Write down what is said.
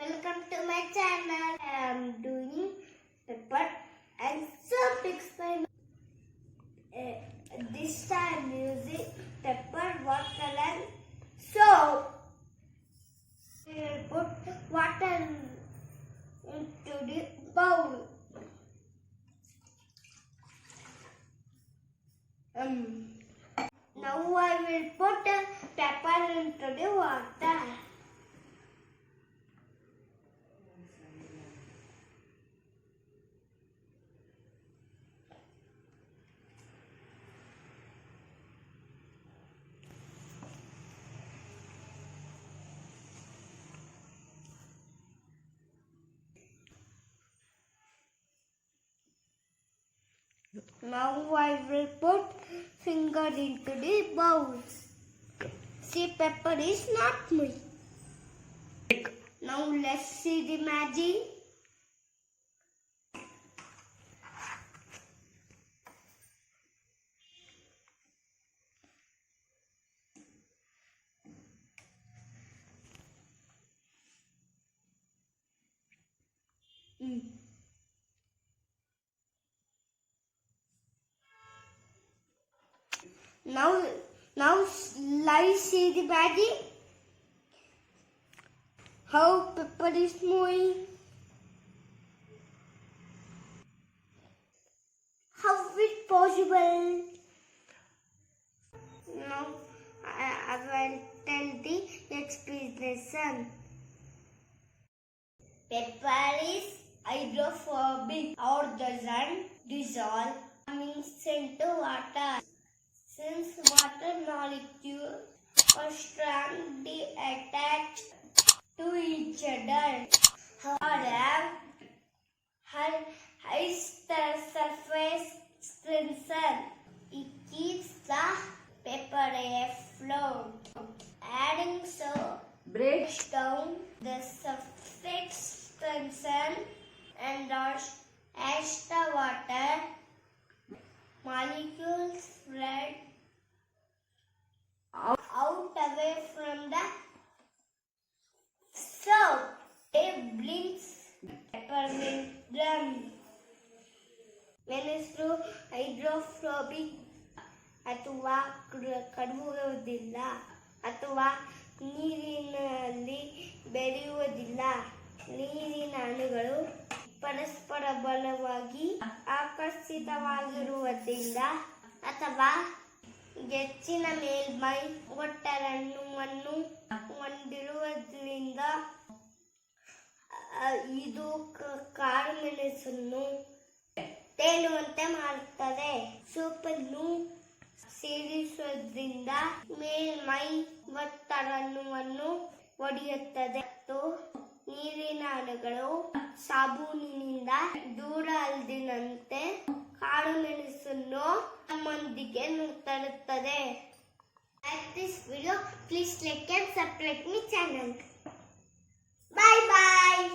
Welcome to my channel. I am doing pepper and soap experiment. This time using pepper, water and soap. We will put water into the bowl. Now I will put pepper into the water. Now I will put finger into the bowls. See, pepper is not me. Now let's see the magic. Now let's see the magic. How pepper is moving. How is it possible? Now I will tell the explanation. Pepper is hydrophobic or doesn't dissolve into water. Since water molecules are strongly attached to each other, have high surface tension. It keeps the pepper afloat. Adding soap breaks down the surface tension and as the water molecules spread out away from the soap. It blinks peppermint drum. ಮೆಣಸು hydrophobic ಅಥವಾ ಕರಗುವುದಿಲ್ಲ ಅಥವಾ ನೀರಿನಲ್ಲಿ ಬೆರೆಯುವುದಿಲ್ಲ. ನೀರಿನ ಅಣುಗಳು ಪರಸ್ಪರ ಬಲವಾಗಿ ಆಕರ್ಷಿತವಾಗಿರುವುದರಿಂದ ಅಥವಾ ಹೆಚ್ಚಿನ ಮೇಲ್ಮೈ ಒತ್ತಡವನ್ನು ಹೊಂದಿರುವುದರಿಂದ ಇದು ಕಾಳುಮೆಣಸನ್ನು ತೇಲುವಂತೆ ಮಾಡುತ್ತದೆ. ಸೋಪನ್ನು ಸೇರಿಸುವುದರಿಂದ ಮೇಲ್ಮೈ ಒತ್ತಡವನ್ನು ಒಡೆಯುತ್ತದೆ ಮತ್ತು ನೀರಿನ ಅಣುಗಳು ಸಾಬೂನಿನಿಂದ ದೂರ ಅಲ್ಲದಂತೆ ಕಾಳುಮೆಣಸನ್ನು ನಮ್ಮೊಂದಿಗೆ ತರುತ್ತದೆ. Like this video, please like and subscribe my channel. Bye bye.